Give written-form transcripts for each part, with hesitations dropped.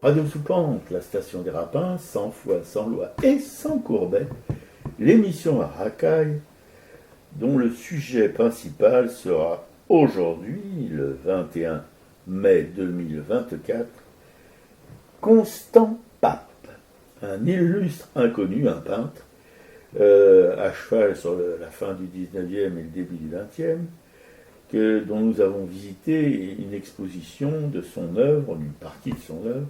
Radio Soupente, la station des Rapins, sans foi, sans loi et sans courbet, l'émission à racaille, dont le sujet principal sera aujourd'hui, le 21 mai 2024, Constant Pape, un illustre inconnu, un peintre, à cheval sur la fin du 19e et le début du 20e, dont nous avons visité une exposition de son œuvre, une partie de son œuvre,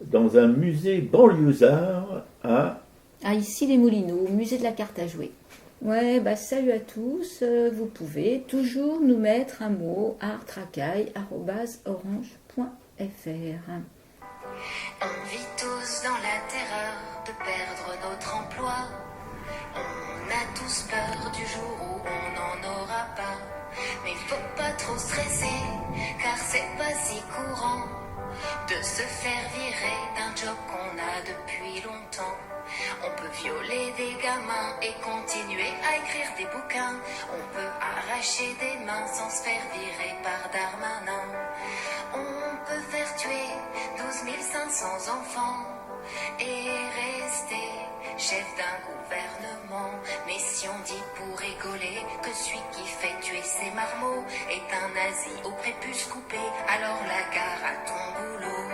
dans un musée banlieusard à Issy-les-Moulineaux, musée de la carte à jouer. Ouais, salut à tous, vous pouvez toujours nous mettre un mot à artracaille@orange.fr. On vit tous dans la terreur de perdre notre emploi. On a tous peur du jour où on n'en aura pas. Mais faut pas trop stresser, car c'est pas si courant de se faire virer d'un job qu'on a depuis longtemps. On peut violer des gamins et continuer à écrire des bouquins. On peut arracher des mains sans se faire virer par Darmanin. On peut faire tuer 12 500 enfants et rester chef d'un gouvernement. Mais si on dit pour rigoler que celui qui fait tuer ses marmots est un nazi au prépuce coupé, alors la gare à ton boulot.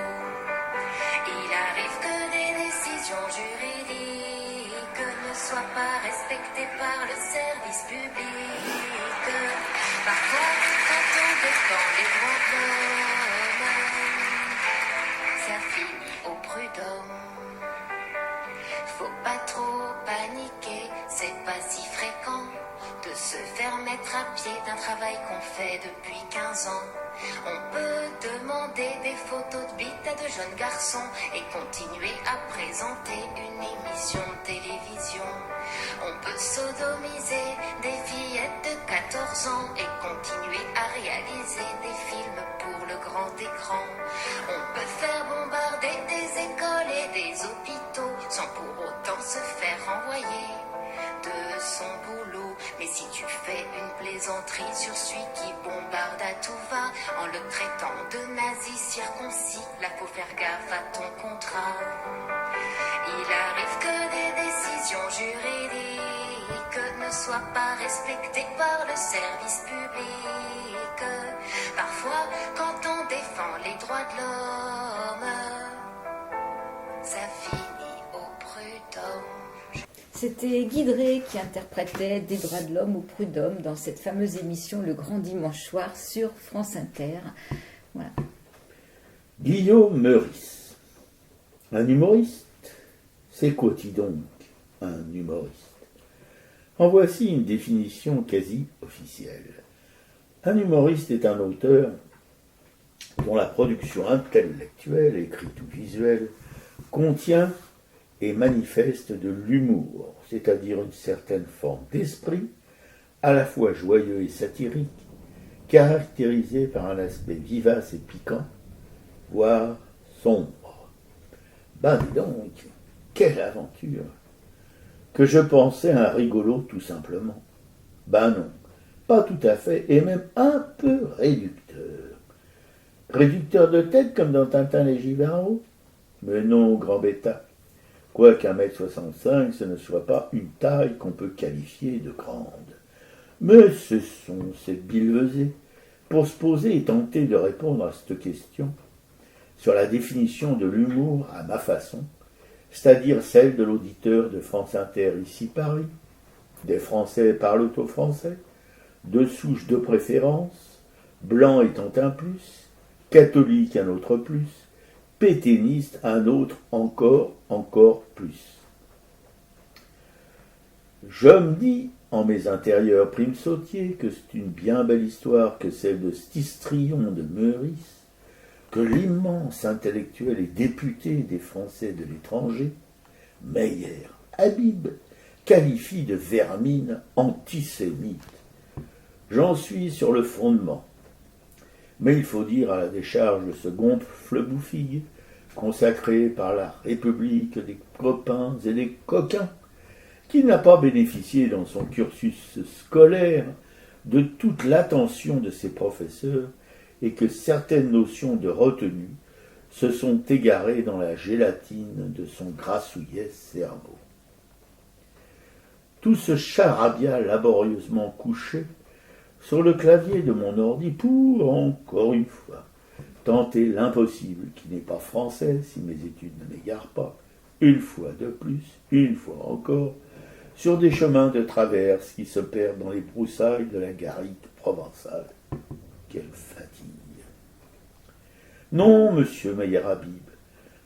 Il arrive que des décisions juridiques ne soient pas respectées par le service public. Parfois, quand on défend les droits de l'homme, ça finit au prud'homme. Faut pas trop paniquer, c'est pas si fréquent de se faire mettre à pied d'un travail qu'on fait depuis 15 ans. On peut demander des photos de bites à de jeunes garçons et continuer à présenter une émission de télévision. On peut sodomiser des fillettes de 14 ans et continuer à réaliser des films pour le grand écran. On peut faire bombarder des écoles et des hôpitaux sans pour autant se faire renvoyer de son boulot. Mais si tu fais une plaisanterie sur celui qui bombarde à tout va en le traitant de nazi circoncis, là faut faire gaffe à ton contrat. Il arrive que des décisions juridiques ne soient pas respectées par le service public. Parfois, quand on défend les droits de l'homme, ça finit au prud'homme. C'était Guy Drey qui interprétait des droits de l'homme au prud'homme dans cette fameuse émission Le Grand Dimanche Soir sur France Inter. Voilà. Guillaume Meurice. Un humoriste? C'est quoi donc un humoriste? En voici une définition quasi officielle. Un humoriste est un auteur dont la production intellectuelle, écrite ou visuelle, contient et manifeste de l'humour, c'est-à-dire une certaine forme d'esprit, à la fois joyeux et satirique, caractérisé par un aspect vivace et piquant, voire sombre. Dis donc, quelle aventure! Que je pensais un rigolo tout simplement. Non, pas tout à fait, et même un peu réducteur. Réducteur de tête comme dans Tintin et Givaro? Mais non, grand bêta. Quoique 1m65, ce ne soit pas une taille qu'on peut qualifier de grande. Mais ce sont ces billevesées pour se poser et tenter de répondre à cette question sur la définition de l'humour à ma façon, c'est-à-dire celle de l'auditeur de France Inter ici Paris, des Français parlent au français, de souche de préférence, blanc étant un plus, catholique un autre plus, pétainiste un autre encore plus. Je me dis, en mes intérieurs primes sautiers, que c'est une bien belle histoire que celle de cet histrion de Meurice, que l'immense intellectuel et député des Français de l'étranger, Meyer Habib, qualifie de vermine antisémite. J'en suis sur le fondement. Mais il faut dire à la décharge de ce gonfle-bouffigue, consacré par la République des copains et des coquins, qu'il n'a pas bénéficié dans son cursus scolaire de toute l'attention de ses professeurs et que certaines notions de retenue se sont égarés dans la gélatine de son grassouillet cerveau. Tout ce charabia laborieusement couché sur le clavier de mon ordi pour, encore une fois, tenter l'impossible, qui n'est pas français si mes études ne m'égarent pas, une fois de plus, une fois encore, sur des chemins de traverse qui se perdent dans les broussailles de la garrigue provençale. Quelle fatigue! Non, monsieur Meyer-Habib,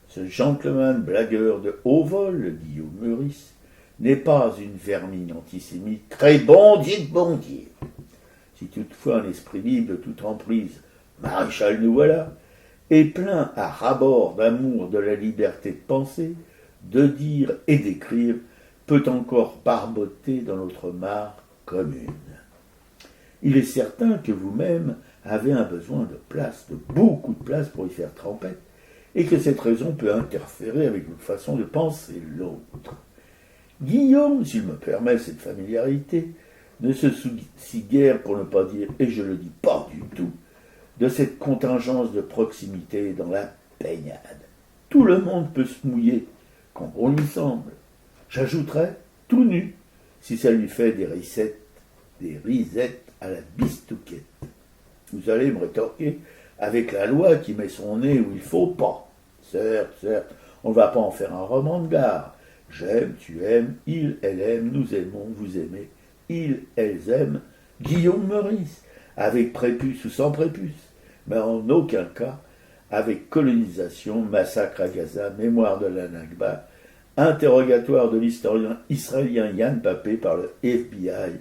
ce gentleman blagueur de haut vol, Guillaume Meurice, n'est pas une vermine antisémite très bon dire. Si toutefois un esprit libre de toute emprise, maréchal nous voilà, est plein à ras-bord d'amour de la liberté de penser, de dire et d'écrire, peut encore barboter dans notre mare commune. Il est certain que vous-même avez un besoin de place, de beaucoup de place pour y faire trempette, et que cette raison peut interférer avec votre façon de penser l'autre. Guillaume, s'il me permet cette familiarité, ne se soucie guère, pour ne pas dire, et je le dis pas du tout, de cette contingence de proximité dans la baignade. Tout le monde peut se mouiller, quand on lui semble. J'ajouterais tout nu, si ça lui fait des risettes à la bistouquette. Vous allez me rétorquer, avec la loi qui met son nez où il faut pas. Certes, on ne va pas en faire un roman de gare. J'aime, tu aimes, il, elle aime, nous aimons, vous aimez, ils, elles aiment, Guillaume Meurice, avec prépuce ou sans prépuce, mais en aucun cas avec colonisation, massacre à Gaza, mémoire de la Nakba, interrogatoire de l'historien israélien Yann Papé par le FBI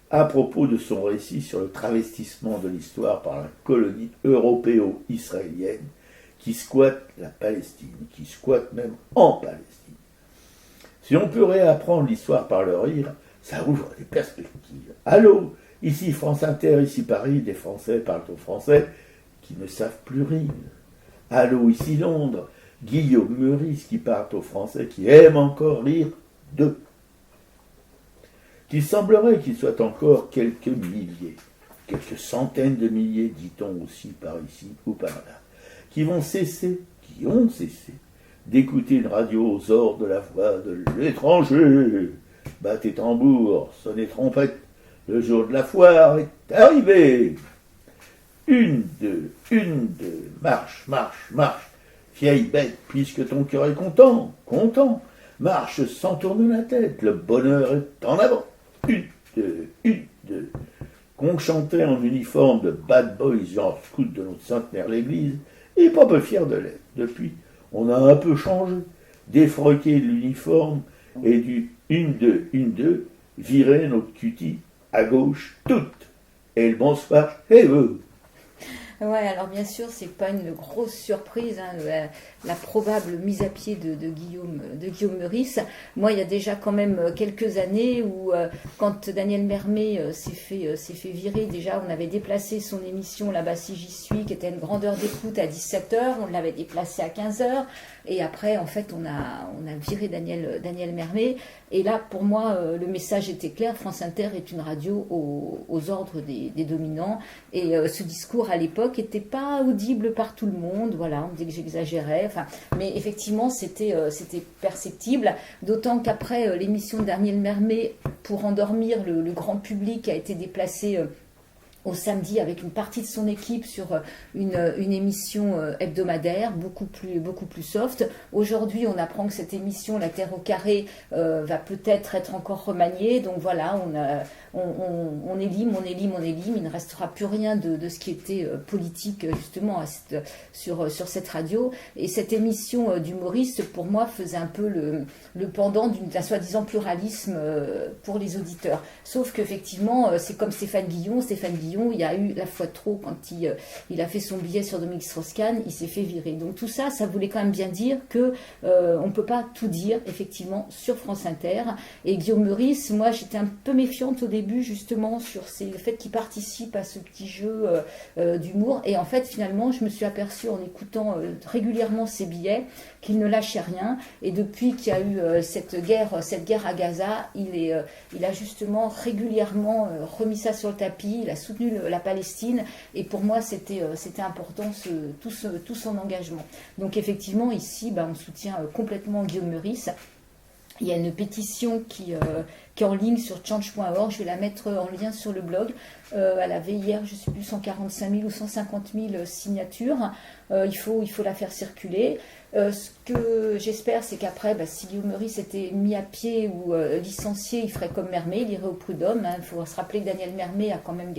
à propos de son récit sur le travestissement de l'histoire par la colonie européo-israélienne qui squatte la Palestine, qui squatte même en Palestine. Si on peut réapprendre l'histoire par le rire, ça ouvre des perspectives. Allô, ici France Inter, ici Paris, des Français parlent aux Français qui ne savent plus rire. Allô, ici Londres, Guillaume Meurice qui parle aux Français qui aiment encore rire d'eux. Qu'il semblerait qu'il soit encore quelques milliers, quelques centaines de milliers, dit-on aussi par ici ou par là, qui ont cessé d'écouter une radio aux ordres de la voix de l'étranger. Battez tambour, sonnez trompette, le jour de la foire est arrivé. Une, deux, marche, vieille bête, puisque ton cœur est content, marche sans tourner la tête, le bonheur est en avant. Une, deux, qu'on chantait en uniforme de bad boys genre scout de notre centenaire l'église, et pas peu fier de l'être. Depuis, on a un peu changé, défroqué l'uniforme et du une, deux, virer notre cutie à gauche toute. Et le bonsoir, Ouais, alors bien sûr, c'est pas une grosse surprise, hein, la probable mise à pied de Guillaume Meurice. Moi, il y a déjà quand même quelques années où, quand Daniel Mermet s'est fait virer, déjà, on avait déplacé son émission Là-bas si j'y suis, qui était une grandeur d'écoute à 17h, on l'avait déplacé à 15h, et après, en fait, on a viré Daniel Mermet. Et là, pour moi, le message était clair, France Inter est une radio aux ordres des dominants, et ce discours à l'époque n'était pas audible par tout le monde, voilà, on me disait que j'exagérais, enfin, mais effectivement c'était perceptible, d'autant qu'après l'émission de Daniel Mermet, pour endormir le grand public, a été déplacée au samedi avec une partie de son équipe sur une émission hebdomadaire beaucoup plus soft. Aujourd'hui, on apprend que cette émission, La Terre au carré, va peut-être être encore remaniée. Donc voilà, on élime, il ne restera plus rien de ce qui était politique justement sur cette radio. Et cette émission d'humoriste, pour moi, faisait un peu le pendant d'un soi-disant pluralisme pour les auditeurs. Sauf qu'effectivement, c'est comme Stéphane Guillon, il y a eu la fois trop quand il a fait son billet sur Dominique Strauss-Kahn, il s'est fait virer. Donc tout ça, ça voulait quand même bien dire que on ne peut pas tout dire effectivement sur France Inter. Et Guillaume Meurice, moi j'étais un peu méfiante au début justement sur le fait qu'il participe à ce petit jeu d'humour. Et en fait finalement, je me suis aperçue en écoutant régulièrement ses billets qu'il ne lâchait rien. Et depuis qu'il y a eu cette guerre à Gaza, il a justement régulièrement remis ça sur le tapis, il a soutenu la Palestine, et pour moi c'était important tout son engagement. Donc effectivement ici on soutient complètement Guillaume Meurice. Il y a une pétition qui est en ligne sur change.org, je vais la mettre en lien sur le blog. Elle avait hier, je ne sais plus, 145 000 ou 150 000 signatures. Il faut la faire circuler. Ce que j'espère, c'est qu'après, si Guillaume Meurice était mis à pied ou licencié, il ferait comme Mermet, il irait au prud'homme. Il faut se rappeler que Daniel Mermet a quand même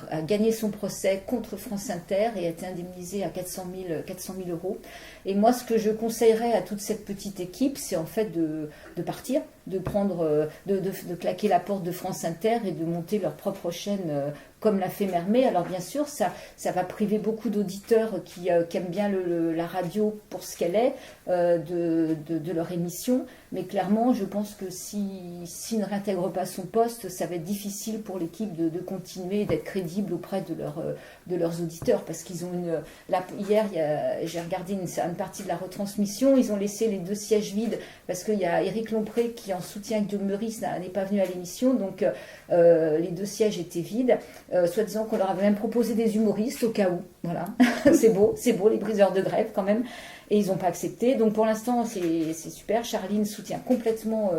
a gagné son procès contre France Inter et a été indemnisé à 400 000 euros. Et moi, ce que je conseillerais à toute cette petite équipe, c'est en fait de partir, de claquer la porte de France Inter et de monter leur propre chaîne comme l'a fait Mermet. Alors bien sûr, ça va priver beaucoup d'auditeurs qui aiment bien la radio pour ce qu'elle est, de leur émission. Mais clairement, je pense que s'il ne réintègre pas son poste, ça va être difficile pour l'équipe de continuer et d'être crédible auprès de leurs auditeurs. Parce qu'ils ont hier, j'ai regardé une partie de la retransmission, ils ont laissé les 2 sièges vides parce qu'il y a Éric Lompré qui, en soutien avec Guillaume Meurice, n'est pas venu à l'émission. Donc les 2 sièges étaient vides. Soi-disant qu'on leur avait même proposé des humoristes au cas où. Voilà, c'est beau, les briseurs de grève quand même. Et ils n'ont pas accepté. Donc pour l'instant, c'est super. Charline soutient complètement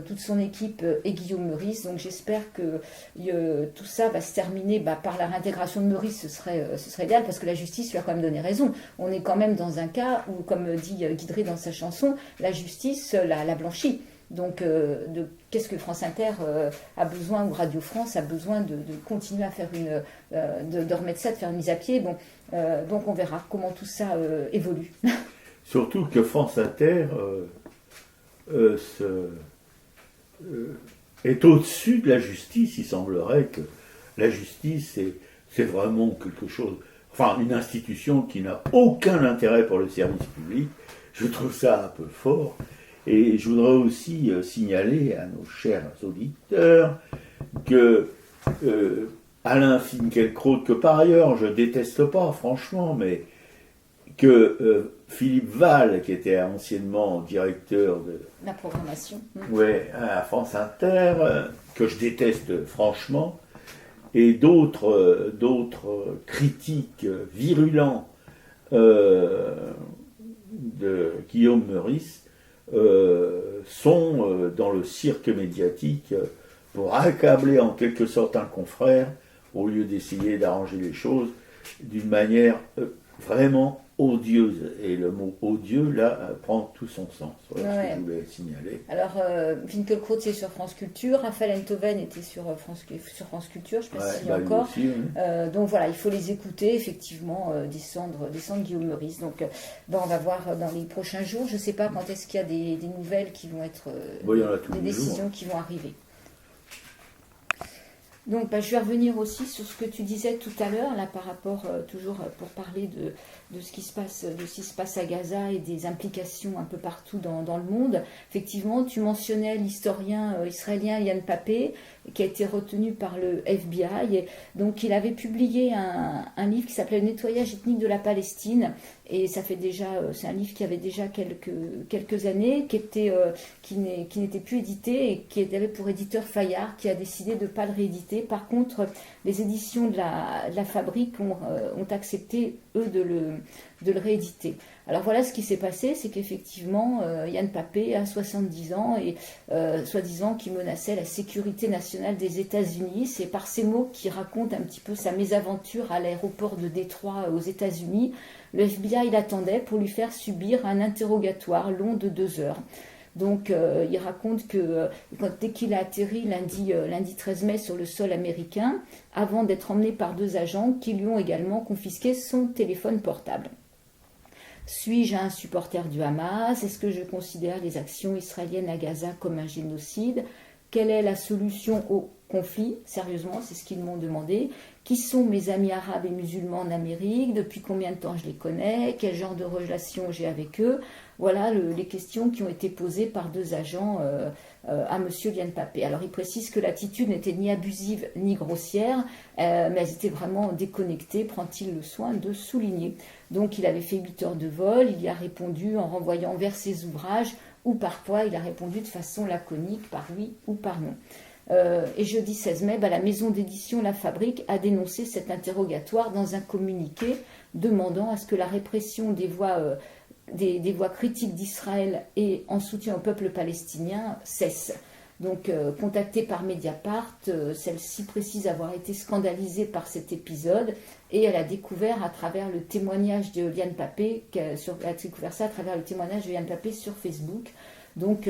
toute son équipe et Guillaume Meurice. Donc j'espère que tout ça va se terminer par la réintégration de Meurice. Ce serait idéal parce que la justice lui a quand même donné raison. On est quand même dans un cas où, comme dit Guidry dans sa chanson, la justice l'a blanchi. Donc, qu'est-ce que France Inter a besoin, ou Radio France a besoin de continuer à faire de remettre ça, de faire une mise à pied. Bon, donc on verra comment tout ça évolue. Surtout que France Inter est au-dessus de la justice. Il semblerait que la justice, c'est vraiment quelque chose, enfin une institution qui n'a aucun intérêt pour le service public. Je trouve ça un peu fort. Et je voudrais aussi signaler à nos chers auditeurs que Alain Finkielkraut, que par ailleurs je déteste pas franchement, mais que Philippe Val, qui était anciennement directeur de la programmation, à France Inter, que je déteste franchement, et d'autres critiques virulents de Guillaume Meurice sont dans le cirque médiatique pour accabler en quelque sorte un confrère au lieu d'essayer d'arranger les choses d'une manière vraiment odieuse. Et le mot odieux, là, prend tout son sens. Voilà ce que je voulais signaler. Alors, Finkielkraut, c'est sur France Culture. Raphaël Enthoven était sur France Culture, je ne sais pas s'il y a encore. Aussi, donc voilà, il faut les écouter, effectivement, descendre Guillaume Meurice. Donc, on va voir dans les prochains jours. Je ne sais pas quand est-ce qu'il y a des nouvelles qui vont être... des décisions qui vont arriver. Donc, je vais revenir aussi sur ce que tu disais tout à l'heure, là, par rapport, toujours pour parler de ce qui se passe à Gaza et des implications un peu partout dans le monde. Effectivement, tu mentionnais l'historien israélien Yann Papé, qui a été retenu par le FBI. Et donc, il avait publié un livre qui s'appelait « Le nettoyage ethnique de la Palestine ». Et ça fait déjà, c'est un livre qui avait déjà quelques années, qui n'était plus édité et qui avait pour éditeur Fayard, qui a décidé de ne pas le rééditer. Par contre, les éditions de la Fabrique ont accepté, eux, de le rééditer. Alors voilà, ce qui s'est passé, c'est qu'effectivement, Yann Papé a 70 ans et soi-disant qu'il menaçait la sécurité nationale des États-Unis. C'est par ces mots qu'il raconte un petit peu sa mésaventure à l'aéroport de Détroit aux États-Unis. Le FBI l'attendait pour lui faire subir un interrogatoire long de 2 heures. Donc, il raconte que dès qu'il a atterri lundi 13 mai sur le sol américain, avant d'être emmené par 2 agents qui lui ont également confisqué son téléphone portable. Suis-je un supporter du Hamas? Est-ce que je considère les actions israéliennes à Gaza comme un génocide? Quelle est la solution au conflit, sérieusement, c'est ce qu'ils m'ont demandé. Qui sont mes amis arabes et musulmans en Amérique? Depuis combien de temps je les connais? Quel genre de relation j'ai avec eux? Voilà les questions qui ont été posées par 2 agents à M. Lian Pape. Alors il précise que l'attitude n'était ni abusive ni grossière, mais elles étaient vraiment déconnectées, prend-il le soin de souligner. Donc il avait fait 8 heures de vol, il y a répondu en renvoyant vers ses ouvrages, ou parfois il a répondu de façon laconique, par oui ou par non. Et jeudi 16 mai, la maison d'édition La Fabrique a dénoncé cet interrogatoire dans un communiqué demandant à ce que la répression des voix critiques d'Israël et en soutien au peuple palestinien cesse. Donc, contactée par Mediapart, celle-ci précise avoir été scandalisée par cet épisode et elle a découvert à travers le témoignage de Lian Pape, sur Facebook. Donc,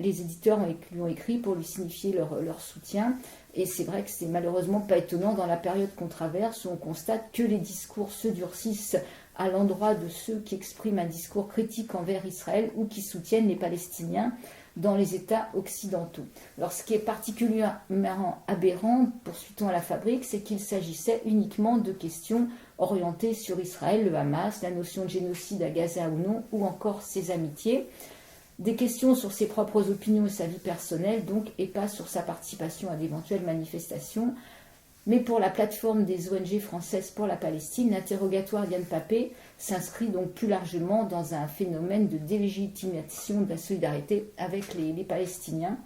les éditeurs lui ont écrit pour lui signifier leur soutien. Et c'est vrai que c'est malheureusement pas étonnant dans la période qu'on traverse où on constate que les discours se durcissent à l'endroit de ceux qui expriment un discours critique envers Israël ou qui soutiennent les Palestiniens dans les États occidentaux. Alors ce qui est particulièrement aberrant, poursuivons à La Fabrique, c'est qu'il s'agissait uniquement de questions orientées sur Israël, le Hamas, la notion de génocide à Gaza ou non, ou encore ses amitiés. Des questions sur ses propres opinions et sa vie personnelle, donc, et pas sur sa participation à d'éventuelles manifestations. Mais pour la plateforme des ONG françaises pour la Palestine, l'interrogatoire Lian Pape s'inscrit donc plus largement dans un phénomène de délégitimation de la solidarité avec les Palestiniens.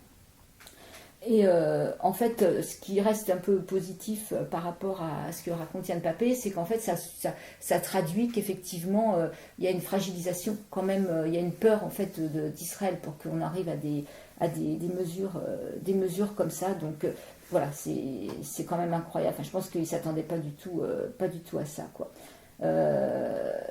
Et en fait, ce qui reste un peu positif par rapport à ce que raconte Lian Pape, c'est qu'en fait, ça traduit qu'effectivement, il y a une fragilisation quand même, il y a une peur en fait d'Israël pour qu'on arrive à des mesures comme ça. Donc voilà, c'est quand même incroyable. Enfin, je pense qu'ils ne s'attendaient pas du tout à ça, quoi.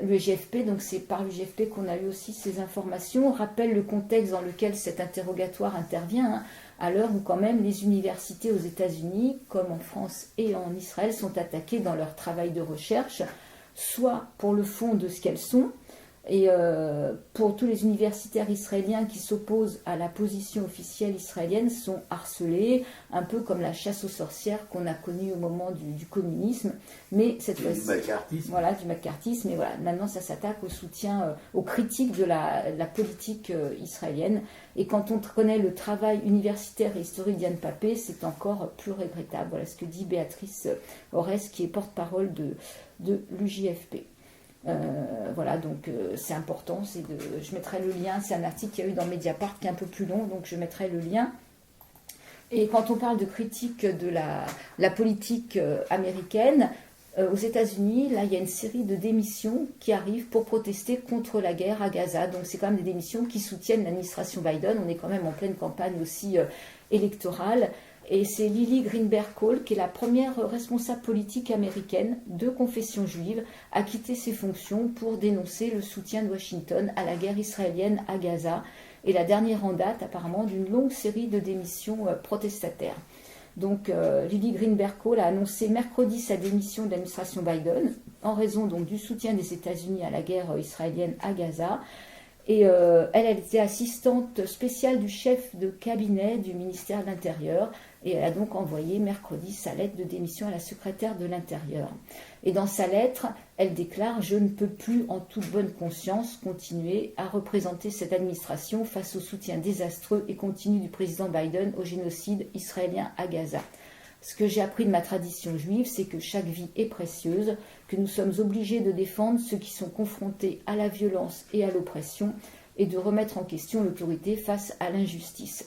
L'UEJFP, donc c'est par l'UEJFP qu'on a eu aussi ces informations, rappelle le contexte dans lequel cet interrogatoire intervient, à l'heure où quand même les universités aux États-Unis, comme en France et en Israël, sont attaquées dans leur travail de recherche, soit pour le fond de ce qu'elles sont, et pour tous les universitaires israéliens qui s'opposent à la position officielle israélienne sont harcelés, un peu comme la chasse aux sorcières qu'on a connue au moment du communisme, mais cette fois-ci du macartisme. Voilà, du macartisme, et voilà, maintenant ça s'attaque au soutien, aux critiques de la politique israélienne. Et quand on connaît le travail universitaire et historique d'Lian Pape, c'est encore plus regrettable. Voilà ce que dit Béatrice Orès, qui est porte-parole de l'UJFP. Voilà, donc c'est important, je mettrai le lien, c'est un article qu'il y a eu dans Mediapart qui est un peu plus long, donc je mettrai le lien. Et quand on parle de critique de la politique américaine, aux États-Unis, là, il y a une série de démissions qui arrivent pour protester contre la guerre à Gaza. Donc c'est quand même des démissions qui soutiennent l'administration Biden. On est quand même en pleine campagne aussi électorale. Et c'est Lily Greenberg-Cole, qui est la première responsable politique américaine de confession juive, à quitter ses fonctions pour dénoncer le soutien de Washington à la guerre israélienne à Gaza, et la dernière en date apparemment d'une longue série de démissions protestataires. Donc Lily Greenberg-Cole a annoncé mercredi sa démission de l'administration Biden, en raison donc du soutien des États-Unis à la guerre israélienne à Gaza. Et elle était assistante spéciale du chef de cabinet du ministère de l'Intérieur, et elle a donc envoyé mercredi sa lettre de démission à la secrétaire de l'Intérieur. Et dans sa lettre, elle déclare « Je ne peux plus en toute bonne conscience continuer à représenter cette administration face au soutien désastreux et continu du président Biden au génocide israélien à Gaza. Ce que j'ai appris de ma tradition juive, c'est que chaque vie est précieuse, que nous sommes obligés de défendre ceux qui sont confrontés à la violence et à l'oppression et de remettre en question l'autorité face à l'injustice. »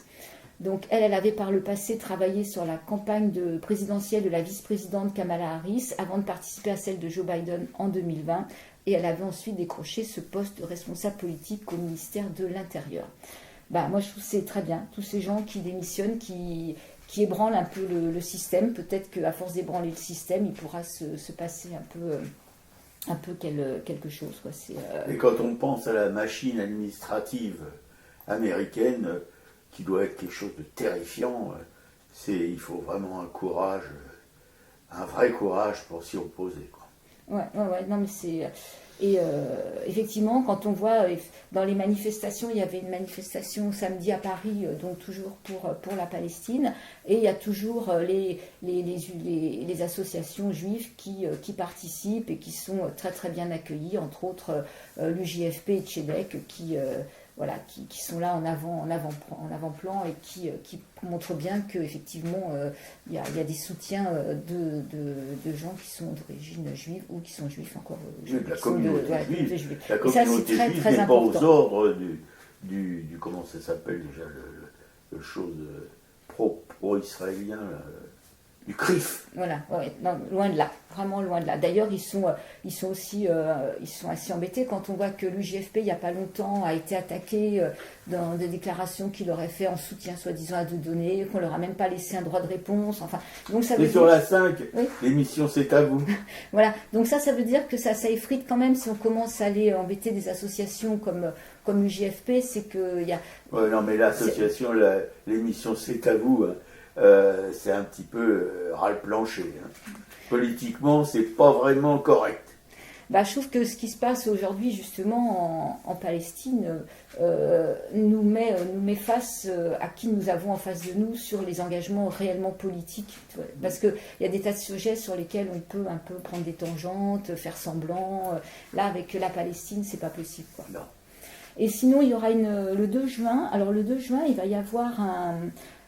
Donc elle avait par le passé travaillé sur la campagne présidentielle de la vice-présidente Kamala Harris avant de participer à celle de Joe Biden en 2020, et elle avait ensuite décroché ce poste de responsable politique au ministère de l'Intérieur. Moi je trouve que c'est très bien, tous ces gens qui démissionnent, qui ébranlent un peu le système. Peut-être qu'à force d'ébranler le système, il pourra se passer un peu quelque chose, quoi. Et quand on pense à la machine administrative américaine, qui doit être quelque chose de terrifiant, il faut vraiment un vrai courage pour s'y opposer, quoi. Ouais, non mais c'est... Et effectivement, quand on voit dans les manifestations, il y avait une manifestation samedi à Paris, donc toujours pour la Palestine, et il y a toujours les associations juives qui participent et qui sont très très bien accueillies, entre autres l'UJFP et Tzedek, qui sont là en avant-plan et qui montrent bien qu'effectivement il y a des soutiens de gens qui sont d'origine juive ou qui sont juifs encore. La communauté juive. La et ça, c'est communauté très, juive très n'est pas important. aux ordres du comment ça s'appelle déjà, le chose pro-israélien, du CRIF. Voilà, non, loin de là, vraiment loin de là. D'ailleurs, ils sont assez embêtés quand on voit que l'UJFP, il n'y a pas longtemps, a été attaqué dans des déclarations qu'il aurait fait en soutien soi-disant à Dieudonné, qu'on leur a même pas laissé un droit de réponse. Enfin, donc ça veut Et dire... sur la 5, oui. l'émission C'est à vous. Voilà, donc ça veut dire que ça effrite quand même si on commence à aller embêter des associations comme l'UJFP, c'est que il y a... Ouais, non, mais l'association, l'émission C'est à vous, hein, c'est un petit peu ras le plancher. Hein. Politiquement, c'est pas vraiment correct. Je trouve que ce qui se passe aujourd'hui justement en Palestine nous met face à qui nous avons en face de nous sur les engagements réellement politiques. Parce qu'il y a des tas de sujets sur lesquels on peut un peu prendre des tangentes, faire semblant. Là, avec la Palestine, c'est pas possible, quoi. Non. Et sinon, il y aura le 2 juin. Alors le 2 juin, il va y avoir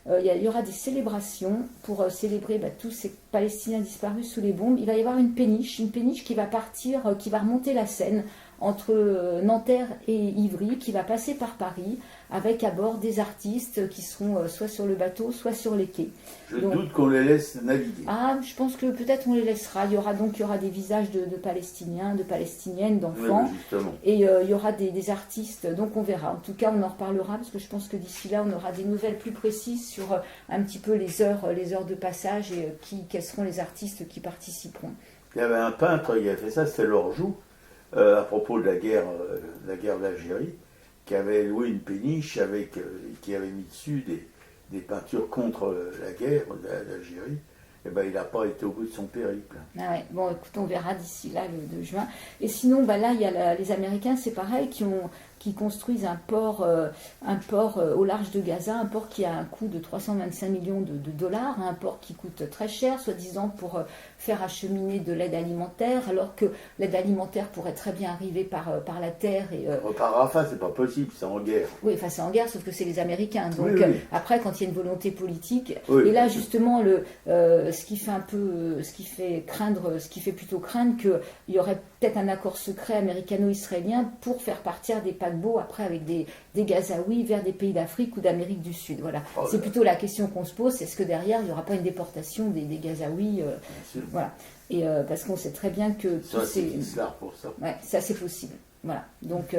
il y aura des célébrations pour célébrer tous ces Palestiniens disparus sous les bombes. Il va y avoir une péniche qui va partir, qui va remonter la Seine entre Nanterre et Ivry, qui va passer par Paris, avec à bord des artistes qui seront soit sur le bateau, soit sur les quais. Je doute qu'on les laisse naviguer. Ah, je pense que peut-être on les laissera. Il y aura des visages de Palestiniens, de Palestiniennes, d'enfants. Oui, et il y aura des artistes, donc on verra. En tout cas, on en reparlera, parce que je pense que d'ici là, on aura des nouvelles plus précises sur un petit peu les heures de passage et quels seront les artistes qui participeront. Il y avait un peintre qui a fait ça, c'était Lorjou, à propos de la guerre d'Algérie, qui avait loué une péniche qui avait mis dessus des peintures contre la guerre d'Algérie. Et il n'a pas été au bout de son périple. Ah ouais. Bon, écoute, on verra d'ici là, le 2 juin. Et sinon, là, il y a les Américains, c'est pareil, qui construisent un port au large de Gaza, un port qui a un coût de 325 millions de dollars, un port qui coûte très cher, soi-disant pour faire acheminer de l'aide alimentaire, alors que l'aide alimentaire pourrait très bien arriver par la terre. Par Rafah, c'est pas possible, c'est en guerre. Oui, enfin c'est en guerre, sauf que c'est les Américains. Donc oui. après, quand il y a une volonté politique, oui, et là justement, ce qui fait plutôt craindre qu'il y aurait peut-être un accord secret américano-israélien pour faire partir des paquebots après avec des Gazaouis vers des pays d'Afrique ou d'Amérique du Sud. Voilà. C'est plutôt la question qu'on se pose, est-ce que derrière il n'y aura pas une déportation des Gazaouis voilà. Et parce qu'on sait très bien que ça, c'est pour ça. Ouais, ça c'est possible. Voilà. Donc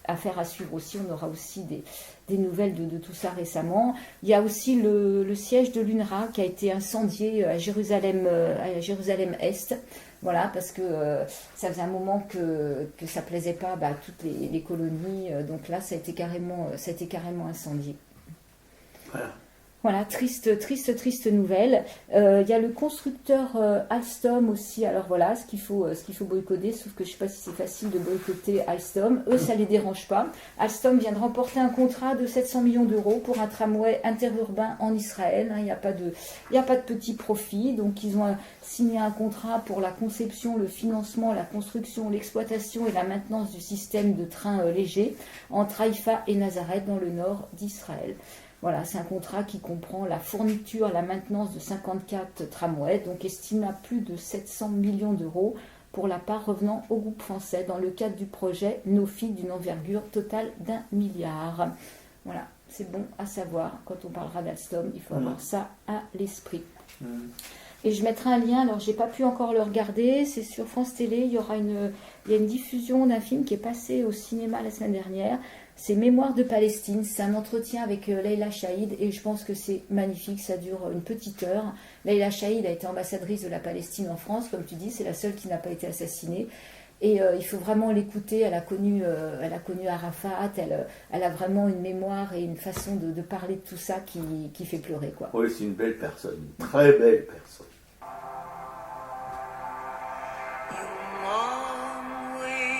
affaire à suivre aussi. On aura aussi des nouvelles de tout ça récemment. Il y a aussi le siège de l'UNRWA qui a été incendié à Jérusalem-Est. Voilà, parce que ça faisait un moment que ça plaisait pas à toutes les colonies. Donc là, ça a été carrément incendié. Voilà, triste nouvelle. Il y a le constructeur Alstom aussi. Alors voilà, ce qu'il faut boycotter, sauf que je ne sais pas si c'est facile de boycotter Alstom. Eux, ça ne les dérange pas. Alstom vient de remporter un contrat de 700 millions d'euros pour un tramway interurbain en Israël. Il n'y a pas de petit profit. Donc ils ont signé un contrat pour la conception, le financement, la construction, l'exploitation et la maintenance du système de trains légers entre Haïfa et Nazareth dans le nord d'Israël. Voilà, c'est un contrat qui comprend la fourniture, la maintenance de 54 tramways, donc estimé à plus de 700 millions d'euros pour la part revenant au groupe français dans le cadre du projet Nofi d'une envergure totale d'1 milliard. Voilà, c'est bon à savoir. Quand on parlera d'Alstom, il faut avoir ça à l'esprit. Et je mettrai un lien, alors j'ai pas pu encore le regarder, c'est sur France Télé, il y a une diffusion d'un film qui est passé au cinéma la semaine dernière. C'est Mémoires de Palestine, c'est un entretien avec Leïla Chaïd et je pense que c'est magnifique, ça dure une petite heure. Leïla Chaïd a été ambassadrice de la Palestine en France, comme tu dis, c'est la seule qui n'a pas été assassinée. Et il faut vraiment l'écouter, elle a connu Arafat, elle a vraiment une mémoire et une façon de parler de tout ça qui fait pleurer, quoi. Oui, c'est une belle personne, une très belle personne. Long way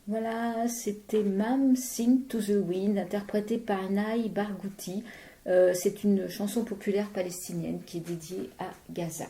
Voilà, c'était Mam Sing to the Wind, interprété par Naï Barghouti. C'est une chanson populaire palestinienne qui est dédiée à Gaza.